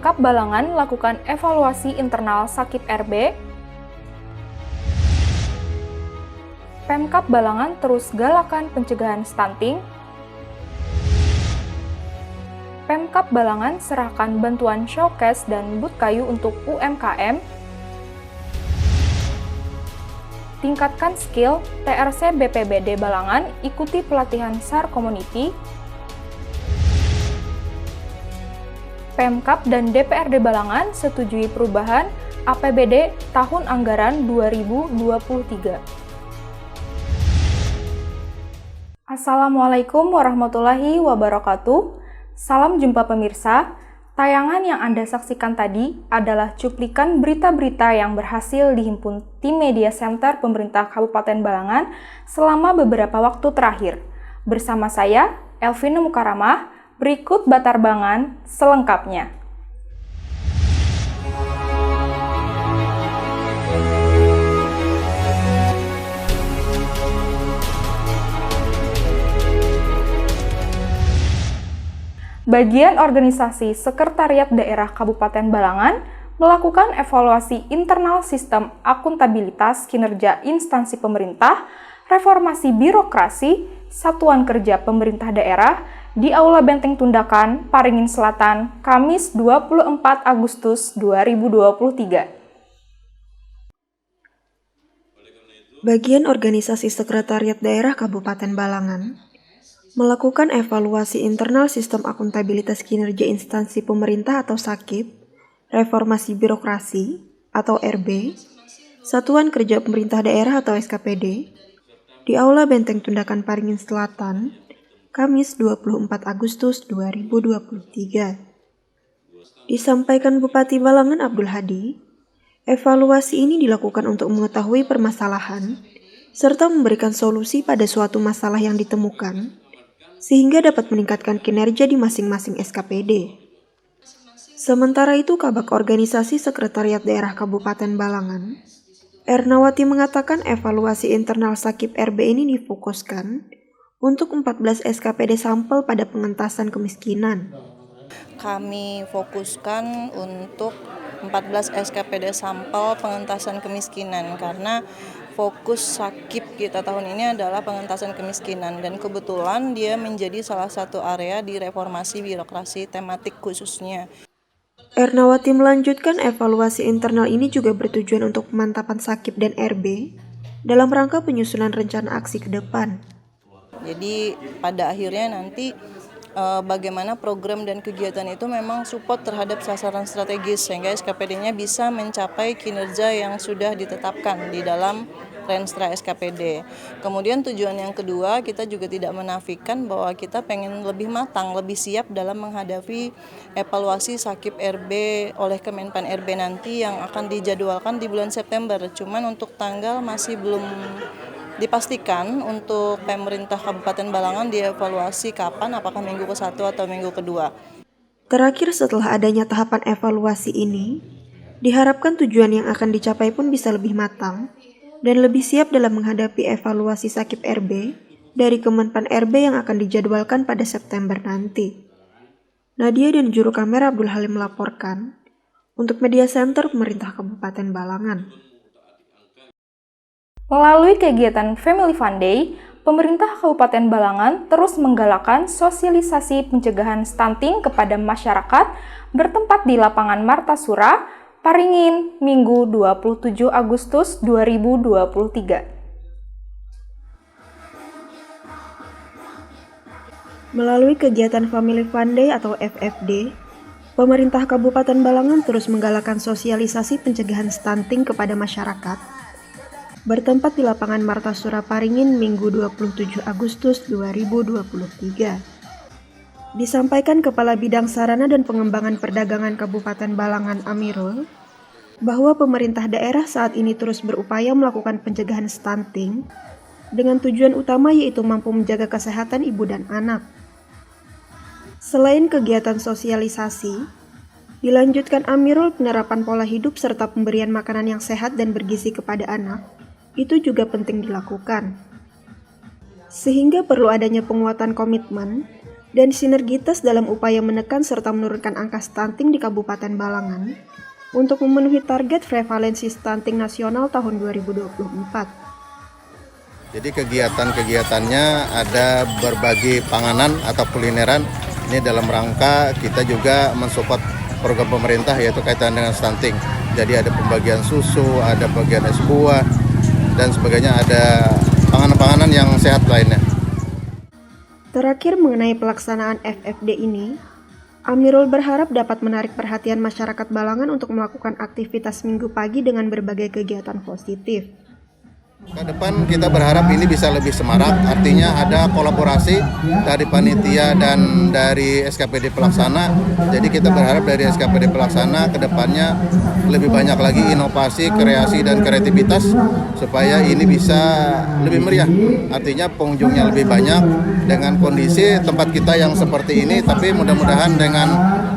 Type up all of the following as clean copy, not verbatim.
Pemkab Balangan lakukan evaluasi internal Sakip RB. Pemkab Balangan terus galakan pencegahan stunting. Pemkab Balangan serahkan bantuan showcase dan booth kayu untuk UMKM. Tingkatkan skill, TRC BPBD Balangan ikuti pelatihan SAR Community. Pemkab dan DPRD Balangan setujui perubahan APBD tahun anggaran 2023. Assalamualaikum warahmatullahi wabarakatuh. Salam jumpa pemirsa. Tayangan yang Anda saksikan tadi adalah cuplikan berita-berita yang berhasil dihimpun tim Media Center Pemerintah Kabupaten Balangan selama beberapa waktu terakhir. Bersama saya, Elvina Mukaramah. Berikut Batarbangan selengkapnya. Bagian organisasi Sekretariat Daerah Kabupaten Balangan melakukan evaluasi internal sistem akuntabilitas kinerja instansi pemerintah, reformasi birokrasi, satuan kerja pemerintah daerah, di Aula Benteng Tundakan, Paringin Selatan, Kamis 24 Agustus 2023. Bagian Organisasi Sekretariat Daerah Kabupaten Balangan melakukan evaluasi internal sistem akuntabilitas kinerja instansi pemerintah atau SAKIP, reformasi birokrasi atau RB, satuan kerja pemerintah daerah atau SKPD, di Aula Benteng Tundakan Paringin Selatan, Kamis 24 Agustus 2023. Disampaikan Bupati Balangan Abdul Hadi, evaluasi ini dilakukan untuk mengetahui permasalahan serta memberikan solusi pada suatu masalah yang ditemukan sehingga dapat meningkatkan kinerja di masing-masing SKPD. Sementara itu, Kabak Organisasi Sekretariat Daerah Kabupaten Balangan, Ernawati mengatakan evaluasi internal Sakip RB ini difokuskan untuk 14 SKPD sampel pada pengentasan kemiskinan. Kami fokuskan untuk 14 SKPD sampel pengentasan kemiskinan karena fokus Sakip kita tahun ini adalah pengentasan kemiskinan dan kebetulan dia menjadi salah satu area di reformasi birokrasi tematik khususnya. Ernawati melanjutkan evaluasi internal ini juga bertujuan untuk pemantapan Sakip dan RB dalam rangka penyusunan rencana aksi ke depan. Jadi pada akhirnya nanti bagaimana program dan kegiatan itu memang support terhadap sasaran strategis sehingga SKPD-nya bisa mencapai kinerja yang sudah ditetapkan di dalam Renstra SKPD. Kemudian tujuan yang kedua, kita juga tidak menafikan bahwa kita pengen lebih matang, lebih siap dalam menghadapi evaluasi Sakip RB oleh Kemenpan RB nanti yang akan dijadwalkan di bulan September. Cuman untuk tanggal masih belum dipastikan untuk pemerintah Kabupaten Balangan dievaluasi kapan, apakah minggu ke-1 atau minggu ke-2. Terakhir, setelah adanya tahapan evaluasi ini, diharapkan tujuan yang akan dicapai pun bisa lebih matang dan lebih siap dalam menghadapi evaluasi Sakip RB dari Kemenpan RB yang akan dijadwalkan pada September nanti. Nadia dan juru kamera Abdul Halim melaporkan untuk Media Center Pemerintah Kabupaten Balangan. Melalui kegiatan Family Fun Day, pemerintah Kabupaten Balangan terus menggalakkan sosialisasi pencegahan stunting kepada masyarakat bertempat di lapangan Martasura, Paringin, Minggu 27 Agustus 2023. Melalui kegiatan Family Fun Day atau FFD, pemerintah Kabupaten Balangan terus menggalakkan sosialisasi pencegahan stunting kepada masyarakat bertempat di lapangan Martasura Paringin Minggu 27 Agustus 2023. Disampaikan Kepala Bidang Sarana dan Pengembangan Perdagangan Kabupaten Balangan Amirul, bahwa pemerintah daerah saat ini terus berupaya melakukan pencegahan stunting dengan tujuan utama yaitu mampu menjaga kesehatan ibu dan anak. Selain kegiatan sosialisasi, dilanjutkan Amirul penerapan pola hidup serta pemberian makanan yang sehat dan bergizi kepada anak. Itu juga penting dilakukan. Sehingga perlu adanya penguatan komitmen dan sinergitas dalam upaya menekan serta menurunkan angka stunting di Kabupaten Balangan untuk memenuhi target prevalensi stunting nasional tahun 2024. Jadi kegiatan-kegiatannya ada berbagi panganan atau kulineran. Ini dalam rangka kita juga mensupport program pemerintah yaitu kaitan dengan stunting. Jadi ada pembagian susu, ada bagian es buah, dan sebagainya, ada panganan-panganan yang sehat lainnya. Terakhir mengenai pelaksanaan FFD ini, Amirul berharap dapat menarik perhatian masyarakat Balangan untuk melakukan aktivitas minggu pagi dengan berbagai kegiatan positif. Ke depan kita berharap ini bisa lebih semarak, artinya ada kolaborasi dari panitia dan dari SKPD pelaksana. Jadi kita berharap dari SKPD pelaksana ke depannya lebih banyak lagi inovasi, kreasi, dan kreativitas supaya ini bisa lebih meriah. Artinya pengunjungnya lebih banyak dengan kondisi tempat kita yang seperti ini, tapi mudah-mudahan dengan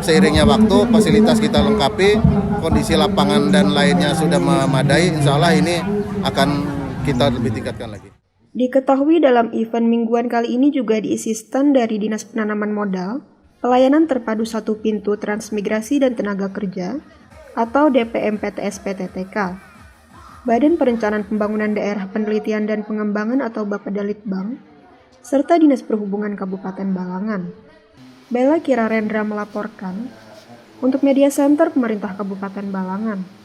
seiringnya waktu fasilitas kita lengkapi, kondisi lapangan dan lainnya sudah memadai, insya Allah ini akan kita lebih tingkatkan lagi. Diketahui dalam event mingguan kali ini juga diisi stand dari Dinas Penanaman Modal, Pelayanan Terpadu Satu Pintu Transmigrasi dan Tenaga Kerja, atau DPM PTS PTTK, Badan Perencanaan Pembangunan Daerah Penelitian dan Pengembangan atau Bapedalitbang, serta Dinas Perhubungan Kabupaten Balangan. Bella Kirarendra melaporkan untuk Media Center Pemerintah Kabupaten Balangan.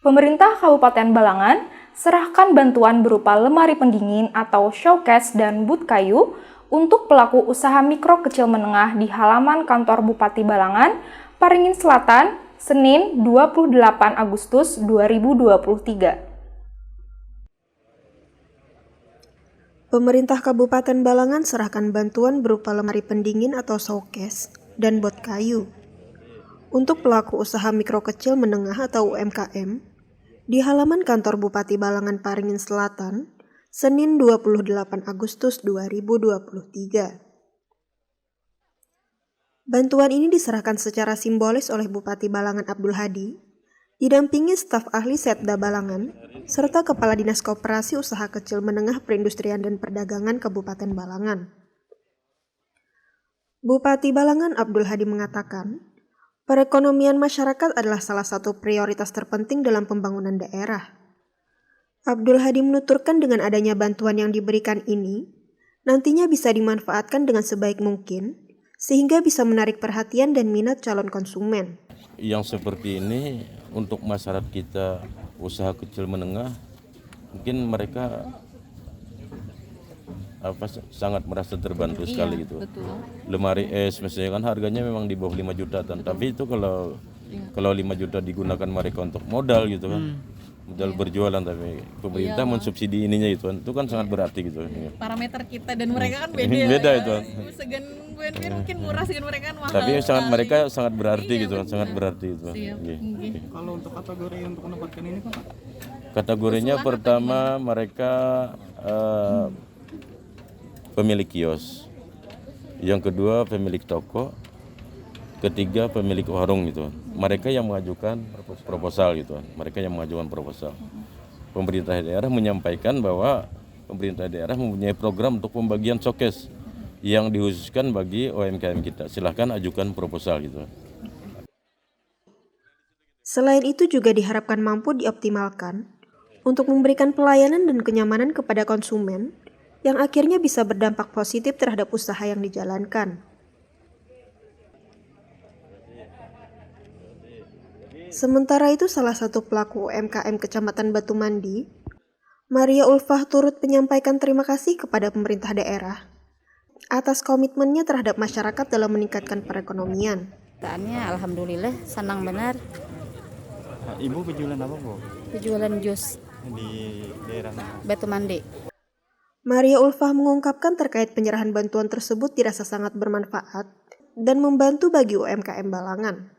Pemerintah Kabupaten Balangan serahkan bantuan berupa lemari pendingin atau showcase dan booth kayu untuk pelaku usaha mikro kecil menengah di halaman kantor Bupati Balangan, Paringin Selatan, Senin 28 Agustus 2023. Pemerintah Kabupaten Balangan serahkan bantuan berupa lemari pendingin atau showcase dan booth kayu untuk pelaku usaha mikro kecil menengah atau UMKM di halaman kantor Bupati Balangan Paringin Selatan, Senin 28 Agustus 2023. Bantuan ini diserahkan secara simbolis oleh Bupati Balangan Abdul Hadi, didampingi staf ahli Setda Balangan, serta Kepala Dinas Koperasi Usaha Kecil Menengah Perindustrian dan Perdagangan Kabupaten Balangan. Bupati Balangan Abdul Hadi mengatakan, perekonomian masyarakat adalah salah satu prioritas terpenting dalam pembangunan daerah. Abdul Hadi menuturkan dengan adanya bantuan yang diberikan ini, nantinya bisa dimanfaatkan dengan sebaik mungkin, sehingga bisa menarik perhatian dan minat calon konsumen. Yang seperti ini untuk masyarakat kita usaha kecil menengah, mungkin mereka sangat merasa terbantu sekali gitu. Betul. Lemari es misalnya kan harganya memang di bawah 5 juta kan. Tapi itu kalau 5 juta digunakan mereka untuk modal gitu kan. Modal berjualan, tapi pemerintah mensubsidi ininya itu kan sangat berarti gitu. Parameter kita dan mereka kan beda. Beda itu. Segan gue mungkin murah, segan mereka kan mahal. Tapi mereka sangat berarti gitu kan, sangat berarti itu. Kalau untuk kategori untuk mendapatkan ini Pak? Kategorinya pertama mereka pemilik kios, yang kedua pemilik toko, ketiga pemilik warung gitu. Mereka yang mengajukan proposal gitu. Mereka yang mengajukan proposal. Pemerintah daerah menyampaikan bahwa pemerintah daerah mempunyai program untuk pembagian showcase yang dikhususkan bagi UMKM kita. Silahkan ajukan proposal gitu. Selain itu juga diharapkan mampu dioptimalkan untuk memberikan pelayanan dan kenyamanan kepada konsumen yang akhirnya bisa berdampak positif terhadap usaha yang dijalankan. Sementara itu salah satu pelaku UMKM Kecamatan Batu Mandi, Maria Ulfah turut menyampaikan terima kasih kepada pemerintah daerah atas komitmennya terhadap masyarakat dalam meningkatkan perekonomian. Alhamdulillah senang benar. Ibu berjualan apa Bu? Berjualan jus Di daerah mana? Batu Mandi. Maria Ulfah mengungkapkan terkait penyerahan bantuan tersebut dirasa sangat bermanfaat dan membantu bagi UMKM Balangan.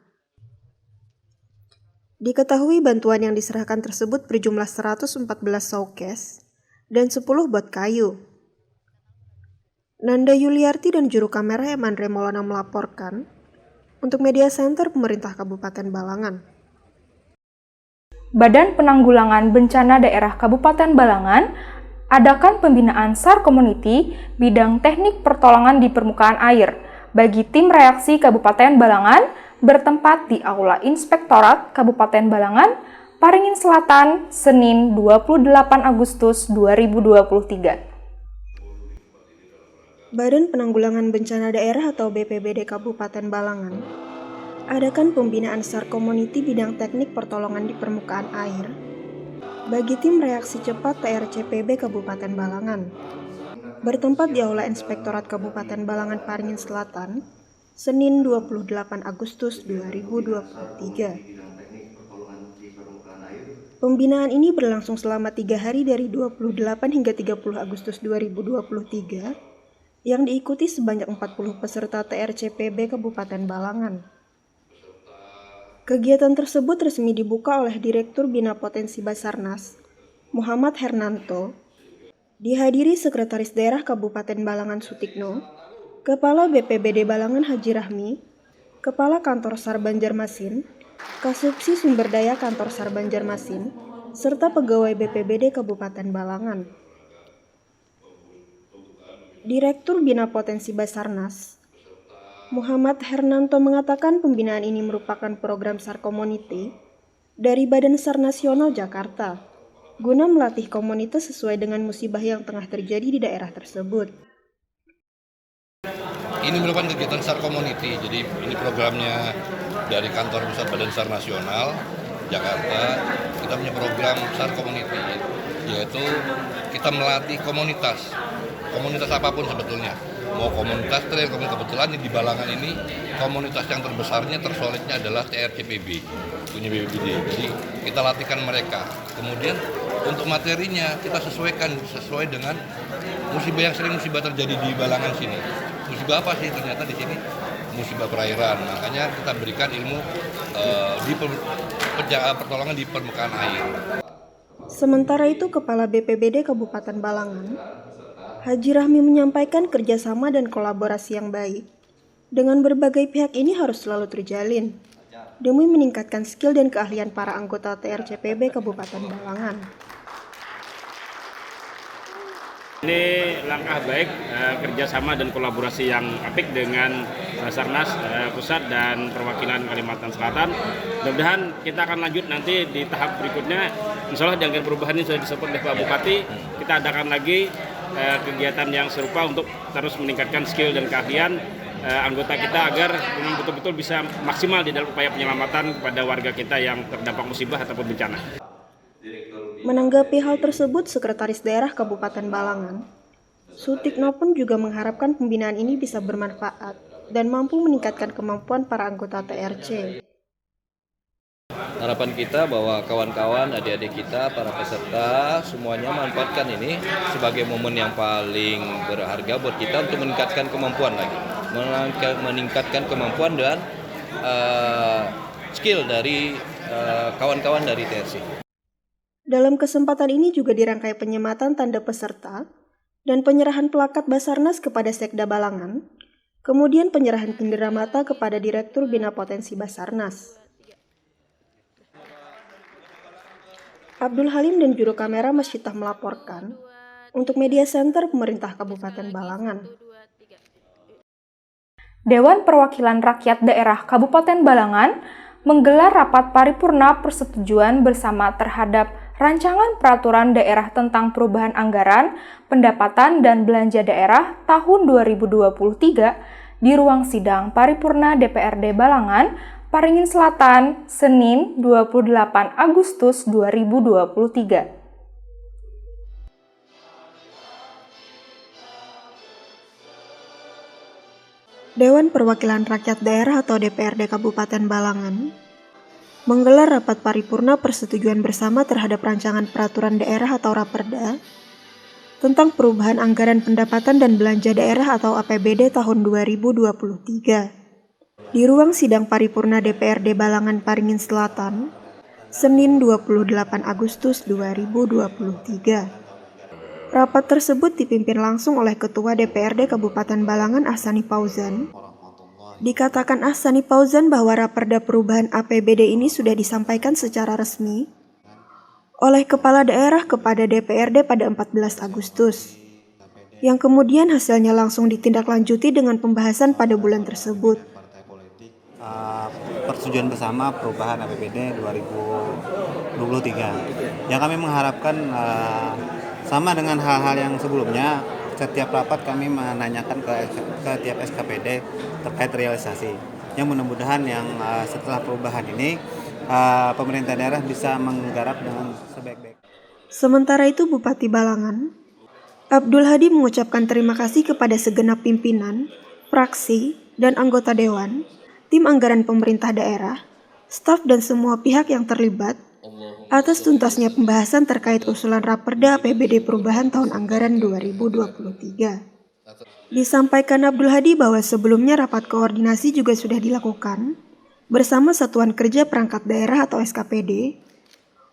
Diketahui bantuan yang diserahkan tersebut berjumlah 114 showcase dan 10 bot kayu. Nanda Yuliarti dan juru kamera Emandre Maulana melaporkan untuk Media Center Pemerintah Kabupaten Balangan. Badan Penanggulangan Bencana Daerah Kabupaten Balangan adakan pembinaan SAR Community bidang teknik pertolongan di permukaan air bagi tim reaksi Kabupaten Balangan bertempat di Aula Inspektorat Kabupaten Balangan, Paringin Selatan, Senin 28 Agustus 2023. Badan Penanggulangan Bencana Daerah atau BPBD Kabupaten Balangan adakan pembinaan SAR Community bidang teknik pertolongan di permukaan air bagi tim reaksi cepat TRCPB Kabupaten Balangan bertempat di Aula Inspektorat Kabupaten Balangan Paringin Selatan, Senin 28 Agustus 2023. Pembinaan ini berlangsung selama 3 hari dari 28 hingga 30 Agustus 2023 yang diikuti sebanyak 40 peserta TRCPB Kabupaten Balangan. Kegiatan tersebut resmi dibuka oleh Direktur Bina Potensi Basarnas, Muhammad Hernanto, dihadiri Sekretaris Daerah Kabupaten Balangan Sutikno, Kepala BPBD Balangan Haji Rahmi, Kepala Kantor SAR Banjarmasin, Kasubsi Sumber Daya Kantor SAR Banjarmasin, serta pegawai BPBD Kabupaten Balangan. Direktur Bina Potensi Basarnas, Muhammad Hernanto mengatakan pembinaan ini merupakan program SAR Community dari Badan SAR Nasional Jakarta guna melatih komunitas sesuai dengan musibah yang tengah terjadi di daerah tersebut. Ini merupakan kegiatan SAR Community, jadi ini programnya dari Kantor Pusat Badan SAR Nasional Jakarta. Kita punya program SAR Community, yaitu kita melatih komunitas apapun sebetulnya. Mau komunitas trail, kebetulan di Balangan ini komunitas yang terbesarnya, tersolidnya adalah TRCPB, punya BPBD. Jadi kita latihkan mereka. Kemudian untuk materinya kita sesuai dengan musibah yang sering terjadi di Balangan sini. Musibah apa sih? Ternyata di sini musibah perairan. Makanya kita berikan ilmu di pertolongan di permukaan air. Sementara itu, Kepala BPBD Kabupaten Balangan, Haji Rahmi menyampaikan kerjasama dan kolaborasi yang baik dengan berbagai pihak ini harus selalu terjalin demi meningkatkan skill dan keahlian para anggota TRCPB Kabupaten Balangan. Ini langkah baik kerjasama dan kolaborasi yang apik dengan Basarnas Pusat dan Perwakilan Kalimantan Selatan. Mudah-mudahan kita akan lanjut nanti di tahap berikutnya. Insya Allah dengan perubahan ini sudah disupport oleh Pak Bupati, kita adakan lagi kegiatan yang serupa untuk terus meningkatkan skill dan keahlian anggota kita agar memang betul-betul bisa maksimal di dalam upaya penyelamatan kepada warga kita yang terdampak musibah ataupun bencana. Menanggapi hal tersebut, Sekretaris Daerah Kabupaten Balangan, Sutikno pun juga mengharapkan pembinaan ini bisa bermanfaat dan mampu meningkatkan kemampuan para anggota TRC. Harapan kita bahwa kawan-kawan, adik-adik kita, para peserta semuanya manfaatkan ini sebagai momen yang paling berharga buat kita untuk meningkatkan kemampuan lagi, meningkatkan kemampuan dan skill dari kawan-kawan dari TRC. Dalam kesempatan ini juga dirangkai penyematan tanda peserta dan penyerahan plakat Basarnas kepada Sekda Balangan, kemudian penyerahan cindera mata kepada Direktur Bina Potensi Basarnas. Abdul Halim dan juru kamera Mas Syitah melaporkan untuk Media Center Pemerintah Kabupaten Balangan. Dewan Perwakilan Rakyat Daerah Kabupaten Balangan menggelar rapat paripurna persetujuan bersama terhadap Rancangan Peraturan Daerah tentang Perubahan Anggaran, Pendapatan dan Belanja Daerah tahun 2023 di ruang sidang paripurna DPRD Balangan, Paringin Selatan, Senin 28 Agustus 2023. Dewan Perwakilan Rakyat Daerah atau DPRD Kabupaten Balangan menggelar rapat paripurna persetujuan bersama terhadap Rancangan Peraturan Daerah atau Raperda tentang Perubahan Anggaran Pendapatan dan Belanja Daerah atau APBD tahun 2023. Di ruang sidang paripurna DPRD Balangan Paringin Selatan, Senin 28 Agustus 2023. Rapat tersebut dipimpin langsung oleh Ketua DPRD Kabupaten Balangan Ahsani Fauzan. Dikatakan Ahsani Fauzan bahwa Raperda Perubahan APBD ini sudah disampaikan secara resmi oleh kepala daerah kepada DPRD pada 14 Agustus, yang kemudian hasilnya langsung ditindaklanjuti dengan pembahasan pada bulan tersebut. Persetujuan bersama perubahan APBD 2023 yang kami mengharapkan sama dengan hal-hal yang sebelumnya. Setiap rapat kami menanyakan ke tiap SKPD terkait realisasi. Yang mudah-mudahan yang setelah perubahan ini pemerintah daerah bisa menggarap dengan sebaik-baik. Sementara itu Bupati Balangan, Abdul Hadi mengucapkan terima kasih kepada segenap pimpinan, fraksi, dan anggota dewan, tim anggaran pemerintah daerah, staf dan semua pihak yang terlibat atas tuntasnya pembahasan terkait usulan Raperda APBD perubahan tahun anggaran 2023. Disampaikan Abdul Hadi bahwa sebelumnya rapat koordinasi juga sudah dilakukan bersama Satuan Kerja Perangkat Daerah atau SKPD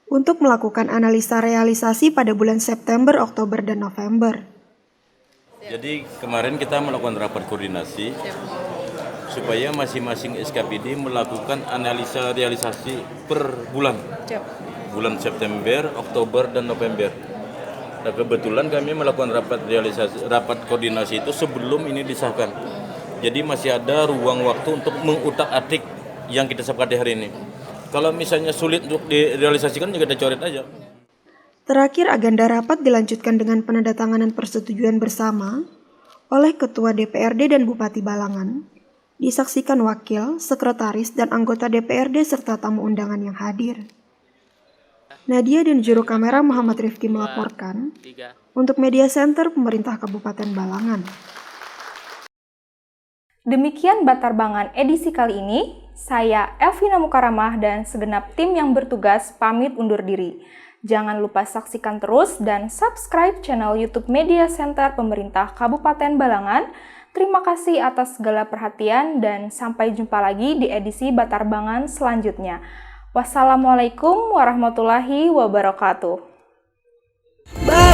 untuk melakukan analisa realisasi pada bulan September, Oktober, dan November. Jadi kemarin kita melakukan rapat koordinasi supaya masing-masing SKPD melakukan analisa realisasi per bulan. Bulan September, Oktober, dan November. Nah, kebetulan kami melakukan rapat koordinasi itu sebelum ini disahkan. Jadi masih ada ruang waktu untuk mengutak-atik yang kita sepakati hari ini. Kalau misalnya sulit untuk direalisasikan juga kita coret aja. Terakhir, agenda rapat dilanjutkan dengan penandatanganan persetujuan bersama oleh Ketua DPRD dan Bupati Balangan, disaksikan wakil, sekretaris, dan anggota DPRD serta tamu undangan yang hadir. Nadia dan juru kamera Muhammad Rifki melaporkan untuk Media Center Pemerintah Kabupaten Balangan. Demikian Batarbangan edisi kali ini. Saya Elvina Mukaramah dan segenap tim yang bertugas pamit undur diri. Jangan lupa saksikan terus dan subscribe channel YouTube Media Center Pemerintah Kabupaten Balangan. Terima kasih atas segala perhatian dan sampai jumpa lagi di edisi Batarbangan selanjutnya. Wassalamualaikum warahmatullahi wabarakatuh. Bye.